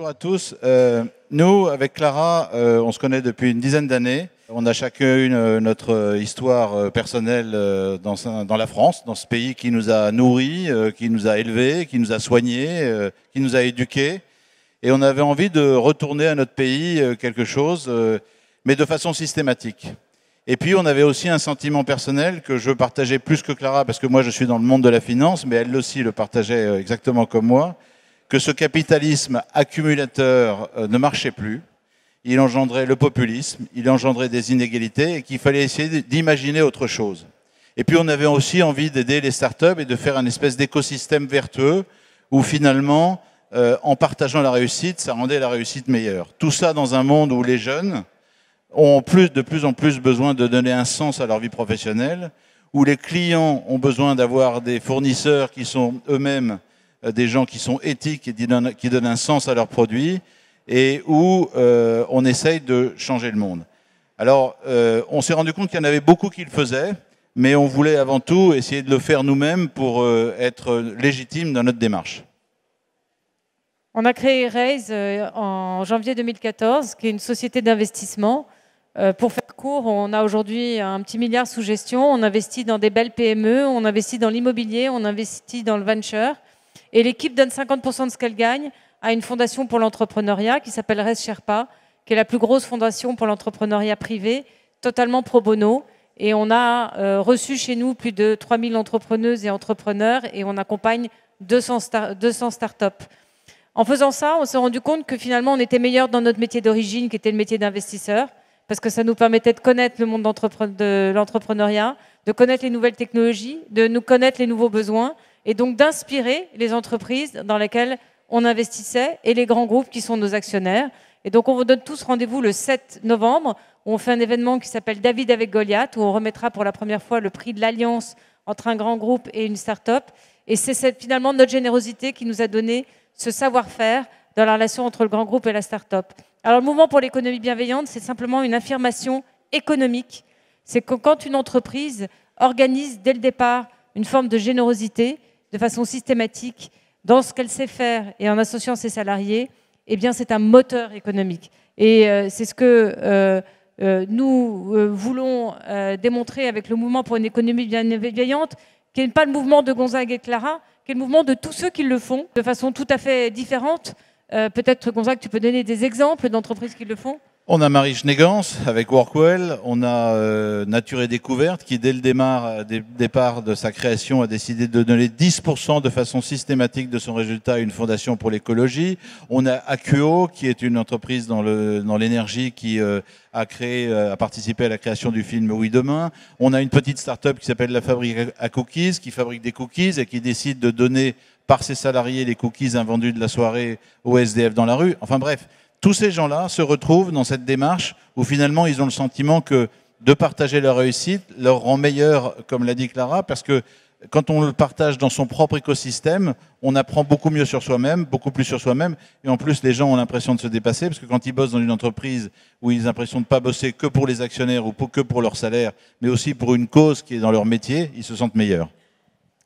Bonjour à tous. Nous, avec Clara, on se connaît depuis une dizaine d'années. On a chacune notre histoire personnelle dans la France, dans ce pays qui nous a nourris, qui nous a élevés, qui nous a soignés, qui nous a éduqués. Et on avait envie de retourner à notre pays quelque chose, mais de façon systématique. Et puis on avait aussi un sentiment personnel que je partageais plus que Clara, parce que moi je suis dans le monde de la finance, mais elle aussi le partageait exactement comme moi, que ce capitalisme accumulateur ne marchait plus. Il engendrait le populisme, il engendrait des inégalités et qu'il fallait essayer d'imaginer autre chose. Et puis on avait aussi envie d'aider les startups et de faire un espèce d'écosystème vertueux où finalement, en partageant la réussite, ça rendait la réussite meilleure. Tout ça dans un monde où les jeunes ont de plus en plus besoin de donner un sens à leur vie professionnelle, où les clients ont besoin d'avoir des fournisseurs qui sont eux-mêmes des gens qui sont éthiques et qui donnent un sens à leurs produits, et où on essaye de changer le monde. Alors, on s'est rendu compte qu'il y en avait beaucoup qui le faisaient, mais on voulait avant tout essayer de le faire nous-mêmes pour être légitime dans notre démarche. On a créé Raise en janvier 2014, qui est une société d'investissement. Pour faire court, on a aujourd'hui un petit milliard sous gestion. On investit dans des belles PME, on investit dans l'immobilier, on investit dans le venture. Et l'équipe donne 50% de ce qu'elle gagne à une fondation pour l'entrepreneuriat qui s'appelle Raise Sherpa, qui est la plus grosse fondation pour l'entrepreneuriat privé, totalement pro bono. Et on a reçu chez nous plus de 3000 entrepreneuses et entrepreneurs et on accompagne 200 startups. En faisant ça, on s'est rendu compte que finalement, on était meilleur dans notre métier d'origine, qui était le métier d'investisseur, parce que ça nous permettait de connaître le monde de l'entrepreneuriat, de connaître les nouvelles technologies, de nous connaître les nouveaux besoins, et donc d'inspirer les entreprises dans lesquelles on investissait et les grands groupes qui sont nos actionnaires. Et donc on vous donne tous rendez-vous le 7 novembre, où on fait un événement qui s'appelle David avec Goliath, où on remettra pour la première fois le prix de l'alliance entre un grand groupe et une start-up. Et c'est finalement notre générosité qui nous a donné ce savoir-faire dans la relation entre le grand groupe et la start-up. Alors le mouvement pour l'économie bienveillante, c'est simplement une affirmation économique. C'est que quand une entreprise organise dès le départ une forme de générosité, de façon systématique, dans ce qu'elle sait faire et en associant ses salariés, eh bien c'est un moteur économique. Et c'est ce que nous voulons démontrer avec le mouvement pour une économie bienveillante, qui n'est pas le mouvement de Gonzague et Clara, qui est le mouvement de tous ceux qui le font de façon tout à fait différente. Peut-être, Gonzague, tu peux donner des exemples d'entreprises qui le font ? On a Marie Schnegans avec Workwell, on a Nature et Découverte qui, dès le départ de sa création, a décidé de donner 10% de façon systématique de son résultat à une fondation pour l'écologie. On a Acuo qui est une entreprise dans l'énergie qui a participé à la création du film Oui Demain. On a une petite start-up qui s'appelle La Fabrique à Cookies, qui fabrique des cookies et qui décide de donner par ses salariés les cookies invendus de la soirée aux SDF dans la rue. Enfin bref. Tous ces gens-là se retrouvent dans cette démarche où finalement ils ont le sentiment que de partager leur réussite leur rend meilleur, comme l'a dit Clara, parce que quand on le partage dans son propre écosystème, on apprend beaucoup mieux sur soi-même, beaucoup plus sur soi-même, et en plus les gens ont l'impression de se dépasser, parce que quand ils bossent dans une entreprise où ils ont l'impression de ne pas bosser que pour les actionnaires ou que pour leur salaire, mais aussi pour une cause qui est dans leur métier, ils se sentent meilleurs.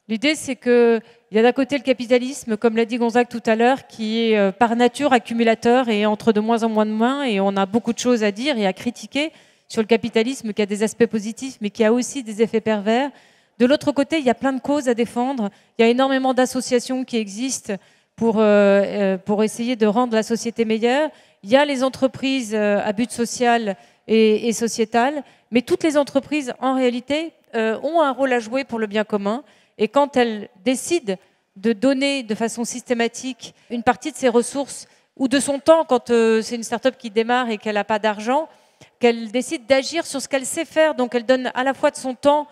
L'idée, c'est qu'il y a d'un côté le capitalisme, comme l'a dit Gonzague tout à l'heure, qui est par nature accumulateur et entre de moins en moins de mains. Et on a beaucoup de choses à dire et à critiquer sur le capitalisme, qui a des aspects positifs, mais qui a aussi des effets pervers. De l'autre côté, il y a plein de causes à défendre. Il y a énormément d'associations qui existent pour essayer de rendre la société meilleure. Il y a les entreprises à but social et sociétal. Mais toutes les entreprises, en réalité, ont un rôle à jouer pour le bien commun. Et quand elle décide de donner de façon systématique une partie de ses ressources ou de son temps, quand c'est une start-up qui démarre et qu'elle n'a pas d'argent, qu'elle décide d'agir sur ce qu'elle sait faire, donc elle donne à la fois de son temps,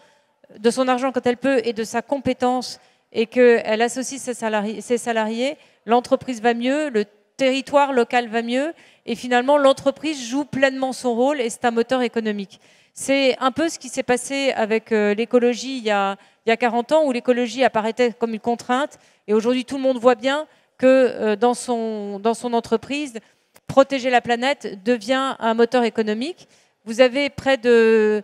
de son argent quand elle peut et de sa compétence, et qu'elle associe ses salariés, l'entreprise va mieux, le territoire local va mieux, et finalement l'entreprise joue pleinement son rôle et c'est un moteur économique. C'est un peu ce qui s'est passé avec l'écologie il y a 40 ans, où l'écologie apparaissait comme une contrainte. Et aujourd'hui, tout le monde voit bien que dans son entreprise, protéger la planète devient un moteur économique. Vous avez près de...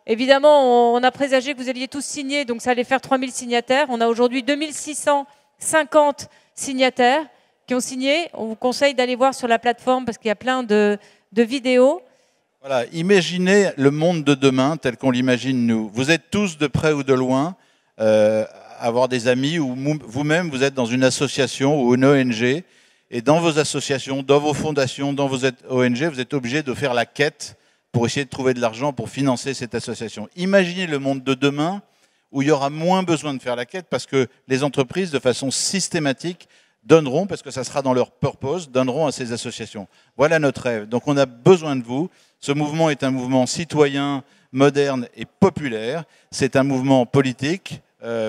évidemment, on a présagé que vous alliez tous signer, donc ça allait faire 3000 signataires. On a aujourd'hui 2650 signataires qui ont signé. On vous conseille d'aller voir sur la plateforme parce qu'il y a plein de vidéos. Voilà, imaginez le monde de demain tel qu'on l'imagine nous. Vous êtes tous de près ou de loin, avoir des amis ou vous-même vous êtes dans une association ou une ONG et dans vos associations, dans vos fondations, dans vos ONG, vous êtes obligés de faire la quête pour essayer de trouver de l'argent pour financer cette association. Imaginez le monde de demain où il y aura moins besoin de faire la quête parce que les entreprises, de façon systématique, donneront, parce que ça sera dans leur purpose, donneront à ces associations. Voilà notre rêve. Donc on a besoin de vous. Ce mouvement est un mouvement citoyen, moderne et populaire. C'est un mouvement politique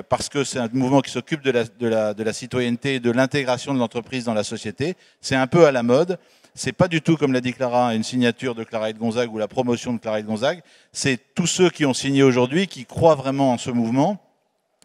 parce que c'est un mouvement qui s'occupe de la citoyenneté et de l'intégration de l'entreprise dans la société. C'est un peu à la mode. C'est pas du tout, comme l'a dit Clara, une signature de Clara Gonzague ou la promotion de Clara Gonzague. C'est tous ceux qui ont signé aujourd'hui, qui croient vraiment en ce mouvement.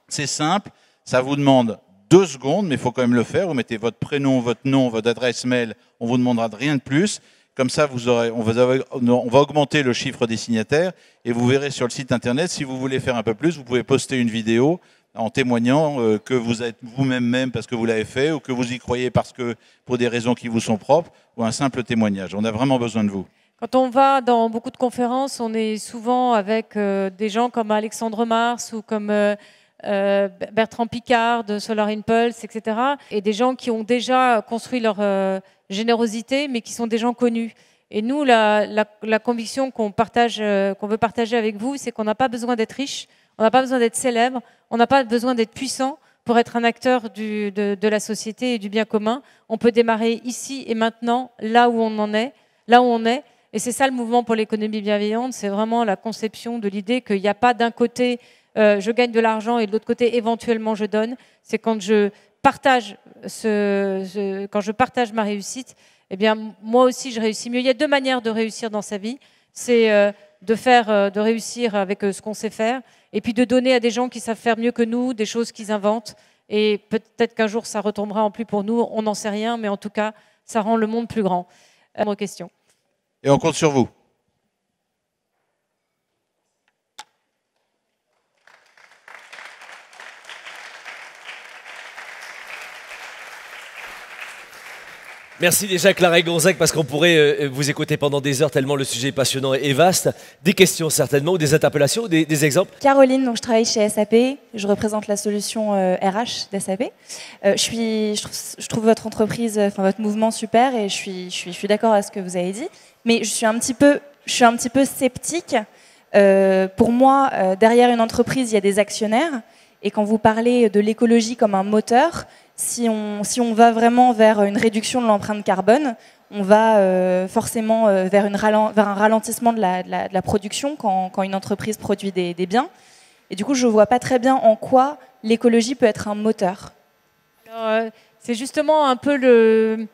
C'est simple, ça vous demande 2 secondes, mais il faut quand même le faire. Vous mettez votre prénom, votre nom, votre adresse mail, on vous demandera de rien de plus. Comme ça, on va augmenter le chiffre des signataires et vous verrez sur le site internet, si vous voulez faire un peu plus, vous pouvez poster une vidéo en témoignant que vous êtes vous-même parce que vous l'avez fait ou que vous y croyez parce que pour des raisons qui vous sont propres ou un simple témoignage. On a vraiment besoin de vous. Quand on va dans beaucoup de conférences, on est souvent avec des gens comme Alexandre Mars ou comme Bertrand Piccard de Solar Impulse, etc. Et des gens qui ont déjà construit leur générosité, mais qui sont des gens connus. Et nous, la conviction qu'on veut partager avec vous, c'est qu'on n'a pas besoin d'être riche, on n'a pas besoin d'être célèbre, on n'a pas besoin d'être puissant pour être un acteur de la société et du bien commun. On peut démarrer ici et maintenant, là où on est. Et c'est ça le mouvement pour l'économie bienveillante, c'est vraiment la conception de l'idée qu'il n'y a pas d'un côté je gagne de l'argent et de l'autre côté éventuellement je donne. C'est quand je partage ma réussite, eh bien moi aussi je réussis mieux. Il y a 2 manières de réussir dans sa vie, c'est de réussir avec ce qu'on sait faire, et puis de donner à des gens qui savent faire mieux que nous, des choses qu'ils inventent. Et peut-être qu'un jour ça retombera en plus pour nous, on n'en sait rien, mais en tout cas ça rend le monde plus grand. Question. Et on compte sur vous. Merci déjà Clara Gonzague, parce qu'on pourrait vous écouter pendant des heures tellement le sujet est passionnant et vaste. Des questions certainement, ou des interpellations, ou des exemples? Caroline, donc je travaille chez SAP, je représente la solution RH d'SAP. Je trouve votre entreprise, votre mouvement super, et je suis d'accord avec ce que vous avez dit, mais je suis un petit peu sceptique. Pour moi, derrière une entreprise, il y a des actionnaires, et quand vous parlez de l'écologie comme un moteur, si on va vraiment vers une réduction de l'empreinte carbone, on va forcément vers un ralentissement de la production quand une entreprise produit des biens. Et du coup, je ne vois pas très bien en quoi l'écologie peut être un moteur. C'est justement un peu le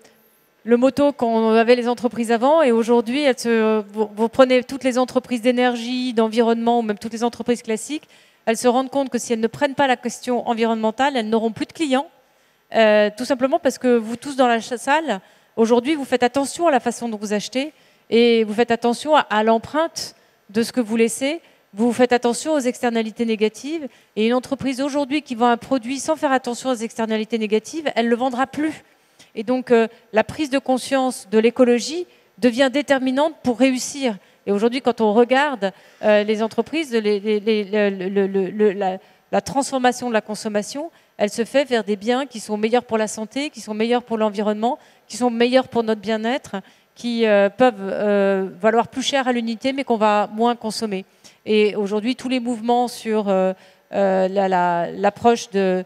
motto qu'ont avait les entreprises avant. Et aujourd'hui, vous prenez toutes les entreprises d'énergie, d'environnement, ou même toutes les entreprises classiques, elles se rendent compte que si elles ne prennent pas la question environnementale, elles n'auront plus de clients. Tout simplement parce que vous tous dans la salle, aujourd'hui, vous faites attention à la façon dont vous achetez et vous faites attention à l'empreinte de ce que vous laissez. Vous faites attention aux externalités négatives. Et une entreprise aujourd'hui qui vend un produit sans faire attention aux externalités négatives, elle ne le vendra plus. Et donc, la prise de conscience de l'écologie devient déterminante pour réussir. Et aujourd'hui, quand on regarde les entreprises, la transformation de la consommation, elle se fait vers des biens qui sont meilleurs pour la santé, qui sont meilleurs pour l'environnement, qui sont meilleurs pour notre bien-être, qui peuvent valoir plus cher à l'unité, mais qu'on va moins consommer. Et aujourd'hui, tous les mouvements sur l'approche de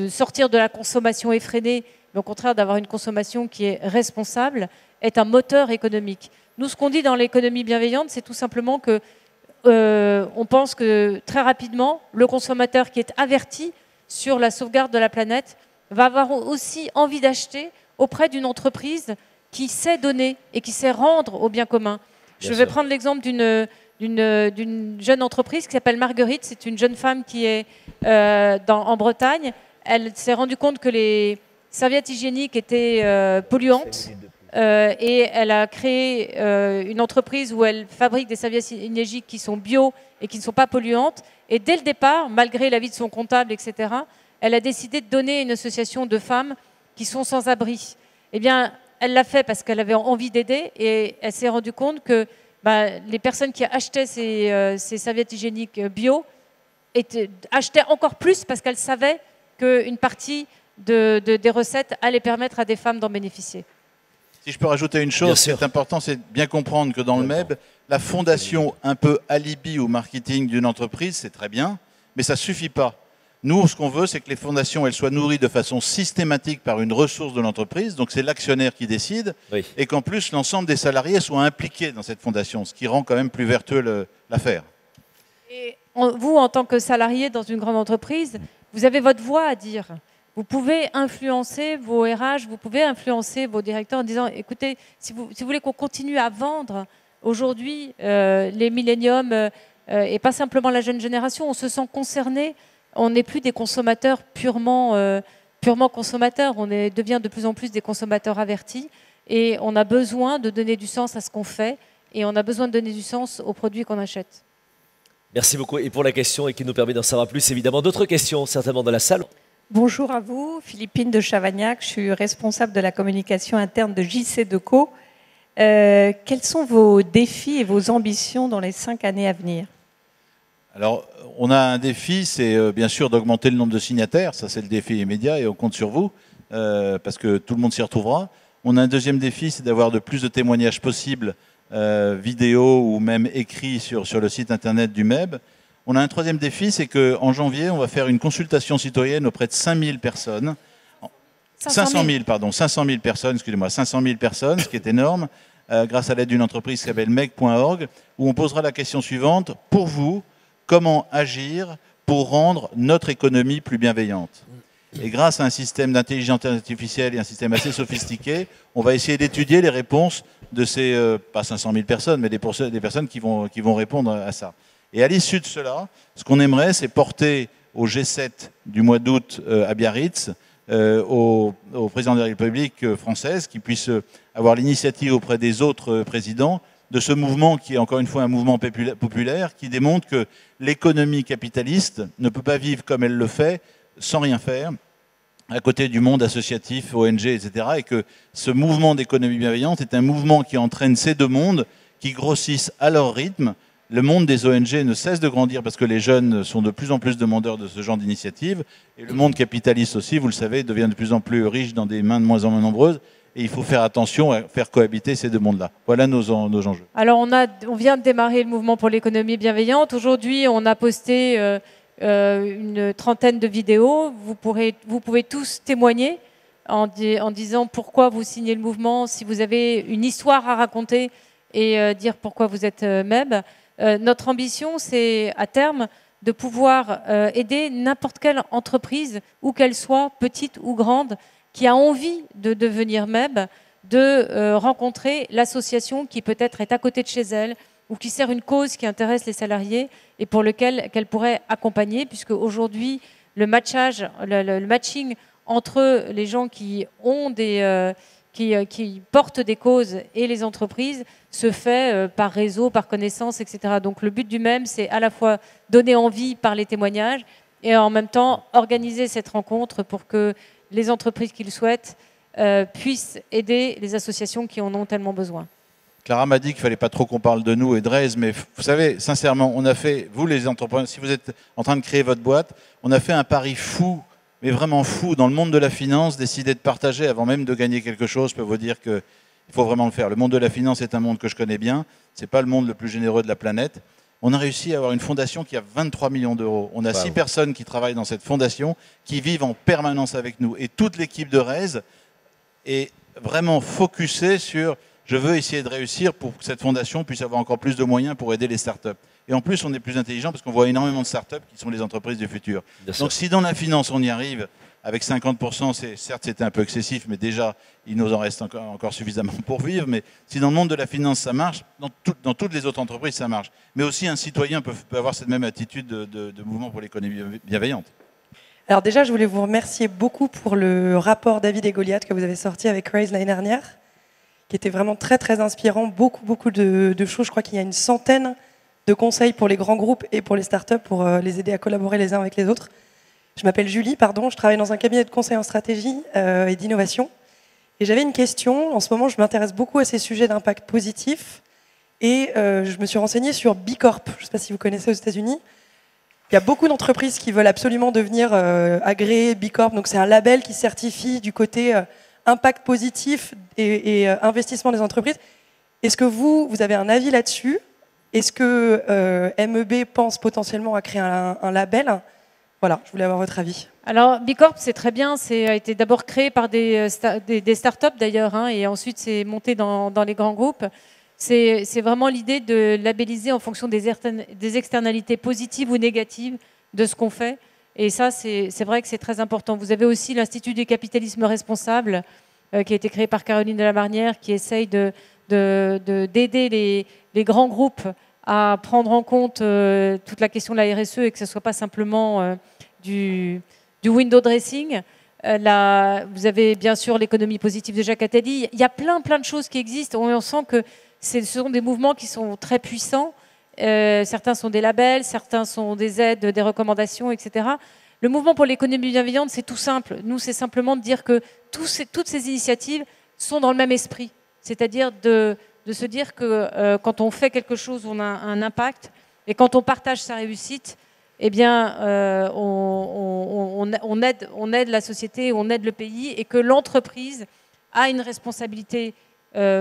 sortir de la consommation effrénée, mais au contraire d'avoir une consommation qui est responsable, est un moteur économique. Nous, ce qu'on dit dans l'économie bienveillante, c'est tout simplement que on pense que très rapidement, le consommateur qui est averti sur la sauvegarde de la planète va avoir aussi envie d'acheter auprès d'une entreprise qui sait donner et qui sait rendre au bien commun. Je vais prendre l'exemple d'une jeune entreprise qui s'appelle Marguerite. C'est une jeune femme qui est en Bretagne. Elle s'est rendue compte que les serviettes hygiéniques étaient polluantes. Et elle a créé une entreprise où elle fabrique des serviettes hygiéniques qui sont bio et qui ne sont pas polluantes. Et dès le départ, malgré l'avis de son comptable, etc., elle a décidé de donner à une association de femmes qui sont sans abri. Eh bien, elle l'a fait parce qu'elle avait envie d'aider et elle s'est rendue compte que les personnes qui achetaient ces serviettes hygiéniques bio achetaient encore plus parce qu'elles savaient qu'une partie des recettes allait permettre à des femmes d'en bénéficier. Si je peux rajouter une chose, ce qui est important, c'est de bien comprendre que dans le MEB, la fondation un peu alibi ou marketing d'une entreprise, c'est très bien, mais ça ne suffit pas. Nous, ce qu'on veut, c'est que les fondations elles soient nourries de façon systématique par une ressource de l'entreprise, donc c'est l'actionnaire qui décide, et qu'en plus, l'ensemble des salariés soient impliqués dans cette fondation, ce qui rend quand même plus vertueux l'affaire. Et vous, en tant que salarié dans une grande entreprise, vous avez votre voix à dire. Vous pouvez influencer vos RH, vous pouvez influencer vos directeurs en disant, écoutez, si vous voulez qu'on continue à vendre aujourd'hui les milléniums et pas simplement la jeune génération, on se sent concerné. On n'est plus des consommateurs purement consommateurs, on devient de plus en plus des consommateurs avertis et on a besoin de donner du sens à ce qu'on fait et on a besoin de donner du sens aux produits qu'on achète. Merci beaucoup et pour la question et qui nous permet d'en savoir plus, évidemment. D'autres questions certainement dans la salle. Bonjour à vous, Philippine de Chavagnac, je suis responsable de la communication interne de JC Deco. Quels sont vos défis et vos ambitions dans les 5 années à venir? Alors, on a un défi, c'est bien sûr d'augmenter le nombre de signataires, ça c'est le défi immédiat et on compte sur vous, parce que tout le monde s'y retrouvera. On a un deuxième défi, c'est d'avoir de plus de témoignages possibles, vidéo ou même écrits sur le site internet du MEB. On a un troisième défi, c'est qu'en janvier, on va faire une consultation citoyenne auprès de 5000 personnes. 500 000 personnes, excusez-moi, 500 000 personnes, ce qui est énorme, grâce à l'aide d'une entreprise qui s'appelle MEG.org, où on posera la question suivante. Pour vous, comment agir pour rendre notre économie plus bienveillante? Et grâce à un système d'intelligence artificielle et un système assez sophistiqué, on va essayer d'étudier les réponses de ces, pas 500 000 personnes, mais des personnes qui vont répondre à ça. Et à l'issue de cela, ce qu'on aimerait, c'est porter au G7 du mois d'août à Biarritz, au président de la République française, qui puisse avoir l'initiative auprès des autres présidents de ce mouvement qui est encore une fois un mouvement populaire, qui démontre que l'économie capitaliste ne peut pas vivre comme elle le fait, sans rien faire, à côté du monde associatif, ONG, etc. Et que ce mouvement d'économie bienveillante est un mouvement qui entraîne ces deux mondes, qui grossissent à leur rythme. Le monde des ONG ne cesse de grandir parce que les jeunes sont de plus en plus demandeurs de ce genre d'initiative. Et le monde capitaliste aussi, vous le savez, devient de plus en plus riche dans des mains de moins en moins nombreuses. Et il faut faire attention à faire cohabiter ces deux mondes-là. Voilà nos enjeux. Alors, on vient de démarrer le mouvement pour l'économie bienveillante. Aujourd'hui, on a posté une trentaine de vidéos. Vous pouvez tous témoigner en disant pourquoi vous signez le mouvement, si vous avez une histoire à raconter et dire pourquoi vous êtes MEB. Notre ambition, c'est à terme de pouvoir aider n'importe quelle entreprise, où qu'elle soit, petite ou grande, qui a envie de devenir MEB, de rencontrer l'association qui peut-être est à côté de chez elle ou qui sert une cause qui intéresse les salariés et pour lequel qu'elle pourrait accompagner, puisque aujourd'hui, le matching entre les gens qui ont qui portent des causes et les entreprises se fait par réseau, par connaissance, etc. Donc le but du MEB, c'est à la fois donner envie par les témoignages et en même temps organiser cette rencontre pour que les entreprises qui le souhaitent puissent aider les associations qui en ont tellement besoin. Clara m'a dit qu'il ne fallait pas trop qu'on parle de nous et de Rez, mais vous savez, sincèrement, on a fait, vous les entrepreneurs, si vous êtes en train de créer votre boîte, on a fait un pari fou, mais vraiment fou, dans le monde de la finance, décider de partager avant même de gagner quelque chose. Je peux vous dire qu'il faut vraiment le faire. Le monde de la finance est un monde que je connais bien, ce n'est pas le monde le plus généreux de la planète. On a réussi à avoir une fondation qui a 23 millions d'euros. On a 6 personnes qui travaillent dans cette fondation, qui vivent en permanence avec nous. Et toute l'équipe de Rez est vraiment focusée sur « je veux essayer de réussir pour que cette fondation puisse avoir encore plus de moyens pour aider les startups ». Et en plus, on est plus intelligent parce qu'on voit énormément de startups qui sont les entreprises du futur. Donc si dans la finance, on y arrive avec 50%, certes c'était un peu excessif, mais déjà, il nous en reste encore suffisamment pour vivre. Mais si dans le monde de la finance, ça marche, dans toutes les autres entreprises, ça marche. Mais aussi, un citoyen peut avoir cette même attitude de mouvement pour l'économie bienveillante. Alors déjà, je voulais vous remercier beaucoup pour le rapport David et Goliath que vous avez sorti avec Rez l'année dernière, qui était vraiment très, très inspirant. Beaucoup de choses. Je crois qu'il y a une centaine de conseils pour les grands groupes et pour les startups pour les aider à collaborer les uns avec les autres. Je m'appelle Julie, pardon, je travaille dans un cabinet de conseil en stratégie et d'innovation. Et j'avais une question. En ce moment, je m'intéresse beaucoup à ces sujets d'impact positif. Et je me suis renseignée sur B Corp. Je ne sais pas si vous connaissez aux États-Unis. Il y a beaucoup d'entreprises qui veulent absolument devenir agréées B Corp. Donc c'est un label qui certifie du côté impact positif et investissement des entreprises. Est-ce que vous avez un avis là-dessus? Est-ce que MEB pense potentiellement à créer un label? Voilà, je voulais avoir votre avis. Alors, B Corp, c'est très bien. Ça a été d'abord créé par des startups d'ailleurs, hein, et ensuite c'est monté dans les grands groupes. C'est vraiment l'idée de labelliser en fonction des externalités positives ou négatives de ce qu'on fait. Et ça, c'est vrai que c'est très important. Vous avez aussi l'Institut du capitalisme responsable, qui a été créé par Caroline de la Marnière, qui essaye d'aider les grands groupes à prendre en compte toute la question de la RSE et que ce ne soit pas simplement du window dressing. Vous avez bien sûr l'économie positive de Jacques Attali. Il y a plein de choses qui existent. On sent que ce sont des mouvements qui sont très puissants. Certains sont des labels, certains sont des aides, des recommandations, etc. Le mouvement pour l'économie bienveillante, c'est tout simple. Nous, c'est simplement de dire que toutes ces initiatives sont dans le même esprit. C'est-à-dire de se dire que quand on fait quelque chose, on a un impact. Et quand on partage sa réussite, eh bien, on aide la société, on aide le pays, et que l'entreprise a une responsabilité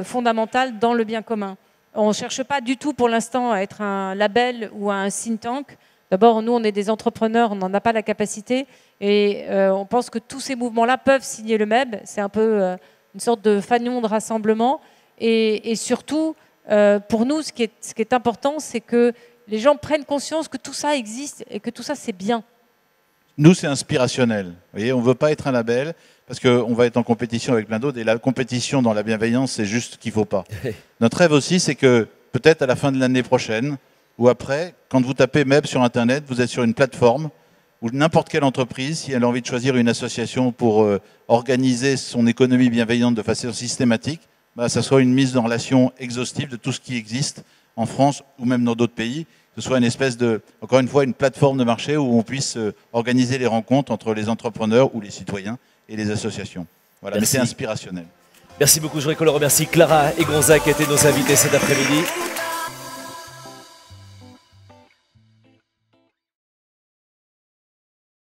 fondamentale dans le bien commun. On ne cherche pas du tout pour l'instant à être un label ou un think tank. D'abord, nous, on est des entrepreneurs, on n'en a pas la capacité. Et on pense que tous ces mouvements-là peuvent signer le MEB. C'est un peu une sorte de fanion de rassemblement. Et surtout, pour nous, ce qui est important, c'est que les gens prennent conscience que tout ça existe et que tout ça, c'est bien. Nous, c'est inspirationnel. Vous voyez, on ne veut pas être un label parce qu'on va être en compétition avec plein d'autres. Et la compétition dans la bienveillance, c'est juste ce qu'il ne faut pas. Notre rêve aussi, c'est que peut-être à la fin de l'année prochaine ou après, quand vous tapez MEB sur Internet, vous êtes sur une plateforme où n'importe quelle entreprise, si elle a envie de choisir une association pour organiser son économie bienveillante de façon systématique, ça soit une mise en relation exhaustive de tout ce qui existe en France ou même dans d'autres pays, que ce soit une espèce de, encore une fois, une plateforme de marché où on puisse organiser les rencontres entre les entrepreneurs ou les citoyens et les associations. Voilà, mais c'est inspirationnel. Merci beaucoup, je voudrais qu'on le remercie Clara et Gonzague qui étaient nos invités cet après-midi.